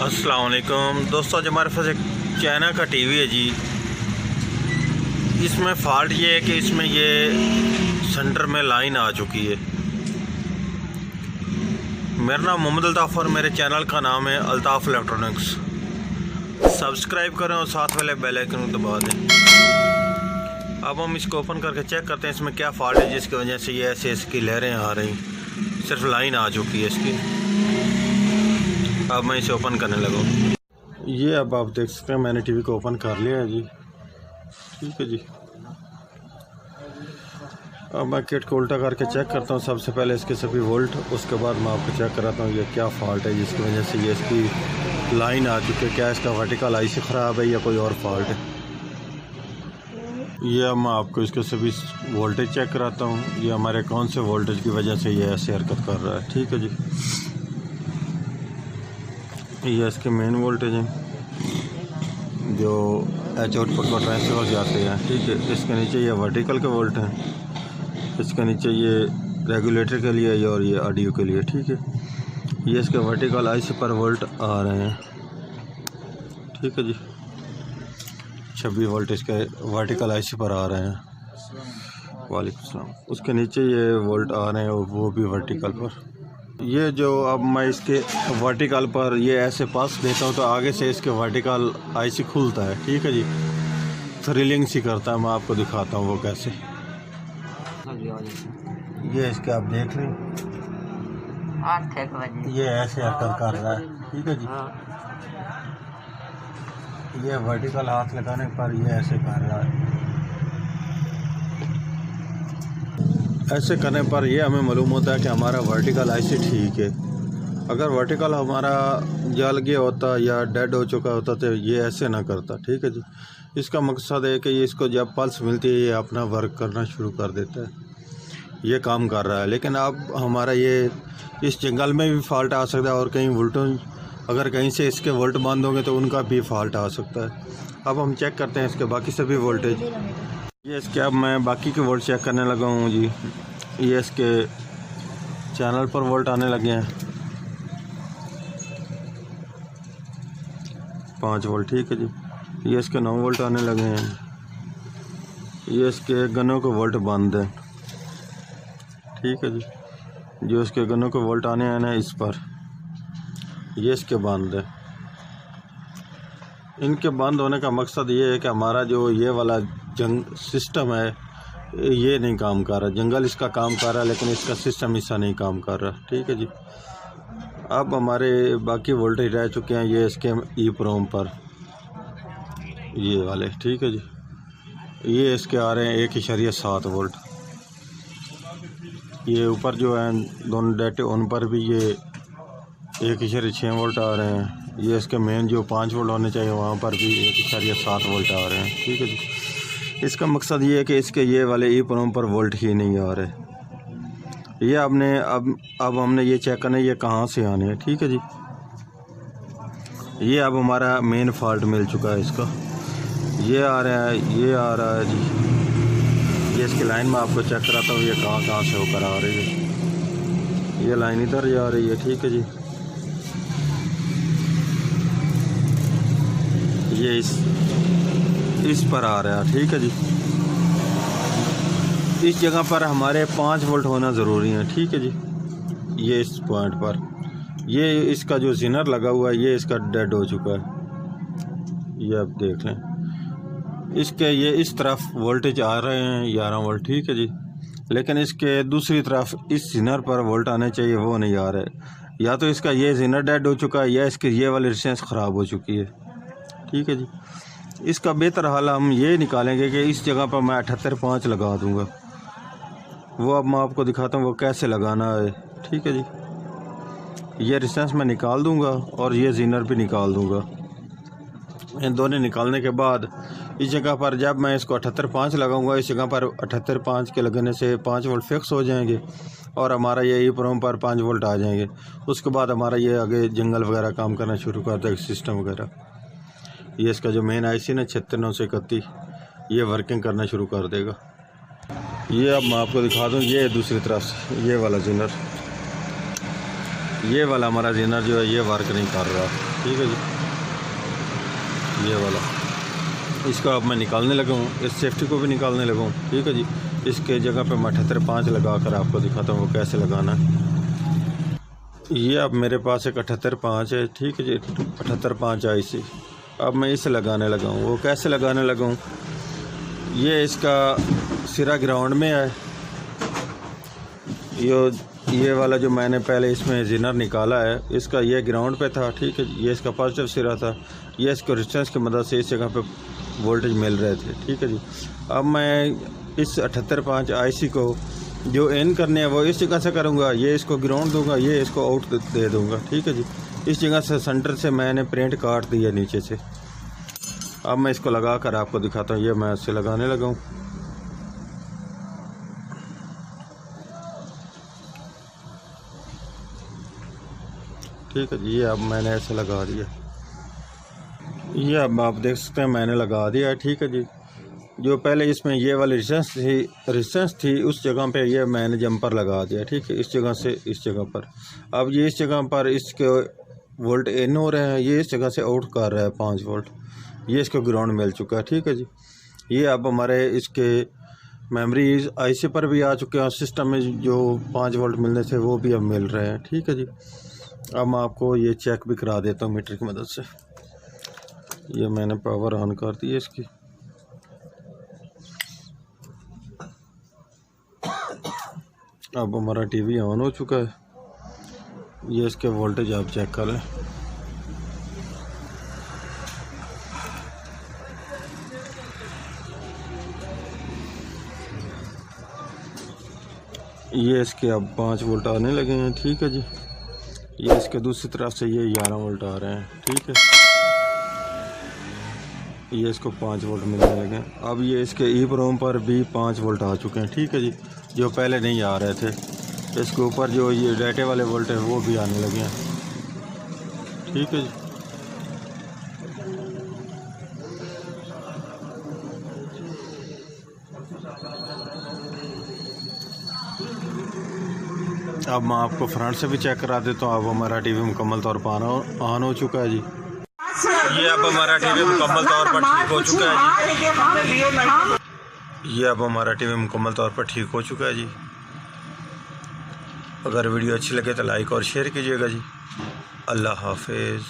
अस्सलाम वालेकुम दोस्तों, आज हमारे पास एक चाइना का टीवी है जी। इसमें फ़ॉल्ट ये है कि इसमें ये सेंटर में लाइन आ चुकी है। मेरा नाम मोहम्मद अल्ताफ़ और मेरे चैनल का नाम है अल्ताफ़ इलेक्ट्रॉनिक्स। सब्सक्राइब करें और साथ वाले बेल आइकन को दबा दें। अब हम इसको ओपन करके चेक करते हैं इसमें क्या फ़ॉल्ट है जिसकी वजह से ये ऐसे इसकी लहरें आ रही, सिर्फ लाइन आ चुकी है इसकी। अब मैं इसे ओपन करने लगा। ये अब आप देख सकते हैं मैंने टीवी को ओपन कर लिया है जी। ठीक है जी। अब मैं किट को उल्टा करके चेक करता हूँ। सबसे पहले इसके सभी वोल्ट, उसके बाद मैं आपको चेक कराता हूँ ये क्या फ़ॉल्ट है जिसकी वजह से ये इसकी लाइन आ चुकी है। क्या इसका वर्टिकल आईसी ख़राब है या कोई और फॉल्ट है। ये अब मैं आपको इसके सभी वोल्टेज चेक कराता हूँ। ये हमारे कौन से वोल्टेज की वजह से ये ऐसे हरकत कर रहा है। ठीक है जी। ये इसके मेन वोल्टेज हैं जो एच आउटपुट को ट्रांसफर हो जाते हैं। ठीक है। इसके नीचे ये वर्टिकल के वोल्ट हैं, इसके नीचे ये रेगुलेटर के लिए और ये ऑडियो के लिए। ठीक है। ये इसके वर्टिकल आईसी पर वोल्ट आ रहे हैं। ठीक है जी। 26 वोल्ट इसके वर्टिकल आईसी पर आ रहे हैं। वालेकुम सलाम। उसके नीचे ये वोल्ट आ रहे हैं वो भी वर्टिकल पर। ये जो अब मैं इसके वर्टिकल पर ये ऐसे पास देता हूँ तो आगे से इसके वर्टिकल आईसी खुलता है। ठीक है जी। थ्रिलिंग सी करता है। मैं आपको दिखाता हूँ वो कैसे। ये इसके आप देख लें, ये ऐसे हरकत कर रहा है। ठीक है जी। ये वर्टिकल हाथ लगाने पर ये ऐसे कर रहा है। ऐसे करने पर ये हमें मालूम होता है कि हमारा वर्टिकल आईसी ठीक है। अगर वर्टिकल हमारा जल गया होता या डेड हो चुका होता तो ये ऐसे ना करता। ठीक है जी। इसका मकसद है कि ये इसको जब पल्स मिलती है ये अपना वर्क करना शुरू कर देता है। ये काम कर रहा है। लेकिन अब हमारा ये इस जंगल में भी फॉल्ट आ सकता है और कहीं वोल्टेज अगर कहीं से इसके वोल्ट बंद होंगे तो उनका भी फॉल्ट आ सकता है। अब हम चेक करते हैं इसके बाकी सभी वोल्टेज। ये इसके अब मैं बाकी के वोल्ट चेक करने लगा हूँ जी। ये इसके चैनल पर वोल्ट आने लगे हैं 5 वोल्ट। ठीक है जी। ये इसके 9 वोल्ट आने लगे हैं। ये इसके गनों के वोल्ट बंद है। ठीक है जी। जो इसके गनों के वोल्ट आने हैं ना इस पर, ये इसके बंद है। इनके बंद होने का मकसद ये है कि हमारा जो ये वाला जंग सिस्टम है ये नहीं काम कर रहा। जंगल इसका काम कर रहा है लेकिन इसका सिस्टम इसका नहीं काम कर रहा। ठीक है जी। अब हमारे बाकी वोल्टेज रह चुके हैं ये इसके ई प्रोम पर, ये वाले। ठीक है जी। ये इसके आ रहे हैं 1.7 वोल्ट। ये ऊपर जो है दोनों डेटे उन पर भी ये 1.6 वोल्ट आ रहे हैं। ये इसके मेन जो 5 वोल्ट होने चाहिए वहाँ पर भी 1.7 वोल्ट आ रहे हैं। ठीक है जी। इसका मकसद ये है कि इसके ये वाले ई प्रोम पर वोल्ट ही नहीं आ रहे। ये अब हमने ये चेक करना है ये कहाँ से आने हैं। ठीक है जी। ये अब हमारा मेन फॉल्ट मिल चुका है इसका। ये आ रहा है, ये आ रहा है जी। ये इसकी लाइन में आपको चेक कराता हूँ ये कहाँ से होकर आ रही है। ये लाइन इधर जा रही है। ठीक है जी। ये इस पर आ रहा है। ठीक है जी। इस जगह पर हमारे 5 वोल्ट होना ज़रूरी है। ठीक है जी। ये इस पॉइंट पर ये इसका जो जिनर लगा हुआ है ये इसका डेड हो चुका है। ये आप देख लें इसके ये इस तरफ वोल्टेज आ रहे हैं 11 वोल्ट। ठीक है जी। लेकिन इसके दूसरी तरफ इस जिनर पर वोल्ट आने चाहिए वो नहीं आ रहे। या तो इसका ये जिनर डेड हो चुका है या इसकी ये वाली रेजिस्टेंस ख़राब हो चुकी है। ठीक है जी। इसका बेहतर हल हम ये निकालेंगे कि इस जगह पर मैं 78.5 लगा दूंगा। वो अब मैं आपको दिखाता हूँ वो कैसे लगाना है। ठीक है जी। ये रेजिस्टेंस मैं निकाल दूंगा और ये जीनर भी निकाल दूंगा। इन दोनों निकालने के बाद इस जगह पर जब मैं इसको 78.5 लगाऊंगा इस जगह पर 78.5 के लगने से 5 वोल्ट फिक्स हो जाएंगे और हमारा ये ई प्रोम पर 5 वोल्ट आ जाएंगे। उसके बाद हमारा ये आगे जंगल वगैरह काम करना शुरू कर देगा, सिस्टम वगैरह। ये इसका जो मेन आईसी ना 76931 ये वर्किंग करना शुरू कर देगा। ये अब मैं आपको दिखा दूँ ये दूसरी तरफ से ये वाला जिनर, ये वाला हमारा जिनर जो है ये वर्क नहीं कर रहा। ठीक है जी, ये वाला। इसको अब मैं निकालने लगा हूँ, इस सेफ्टी को भी निकालने लगा हूँ। ठीक है जी, इसके जगह पे मैं 78.5 लगा कर आपको दिखाता हूँ वो कैसे लगाना है। ये अब मेरे पास एक 78.5 है। ठीक है जी, 78.5 IC। अब मैं इसे लगाने लगा हूँ। वो कैसे लगाने लगा हूँ, ये इसका सिरा ग्राउंड में है। ये वाला जो मैंने पहले इसमें जिनर निकाला है, इसका ये ग्राउंड पे था। ठीक है, ये इसका पॉजिटिव सिरा था। ये इसको रेजिस्टेंस की मदद से इस जगह पे वोल्टेज मिल रहे थे। ठीक है जी, अब मैं इस 78.5 IC को जो इन करने हैं वो इस जगह से करूँगा। ये इसको ग्राउंड दूंगा, ये इसको आउट दे दूँगा। ठीक है जी, इस जगह से सेंटर से मैंने प्रिंट काट दिया नीचे से। अब मैं इसको लगा कर आपको दिखाता हूँ। ये मैं इससे लगाने लगा हूँ। ठीक है जी, ये अब मैंने ऐसे लगा दिया। ये अब आप देख सकते हैं मैंने लगा दिया है। ठीक है जी, जो पहले इसमें ये वाली रेजिस्टेंस थी उस जगह पे ये मैंने जंपर लगा दिया। ठीक है, इस जगह से इस जगह पर। अब ये इस जगह पर इसके वोल्ट इन हो रहे हैं, ये इस जगह से आउट कर रहा है 5 वोल्ट। ये इसको ग्राउंड मिल चुका है। ठीक है जी, ये अब हमारे इसके मेमोरी IC पर भी आ चुके हैं। सिस्टम में जो 5 वोल्ट मिलने थे वो भी अब मिल रहे हैं। ठीक है जी, अब मैं आपको ये चेक भी करा देता हूँ मीटर की मदद से। ये मैंने पावर ऑन कर दी है इसकी। अब हमारा टीवी ऑन हो चुका है। ये इसके वोल्टेज आप चेक कर लें। ये इसके अब 5 वोल्ट आने लगे हैं। ठीक है जी, ये इसके दूसरी तरफ से ये 11 वोल्ट आ रहे हैं। ठीक है, ये इसको 5 वोल्ट मिलने लगे हैं। अब ये इसके EEPROM पर भी 5 वोल्ट आ चुके हैं। ठीक है जी, जो पहले नहीं आ रहे थे। इसके ऊपर जो ये डाटे वाले वोल्ट है वो भी आने लगे हैं। ठीक है जी, अब मैं आपको फ्रंट से भी चेक करा देता हूँ। अब हमारा टीवी मुकम्मल तौर पर ऑन हो चुका है जी। ये अब हमारा टीवी मुकम्मल तौर पर ठीक हो चुका है जी। ये अब हमारा टीवी मुकम्मल तौर पर ठीक हो चुका है जी। अगर वीडियो अच्छी लगे तो लाइक और शेयर कीजिएगा जी। अल्लाह हाफिज़।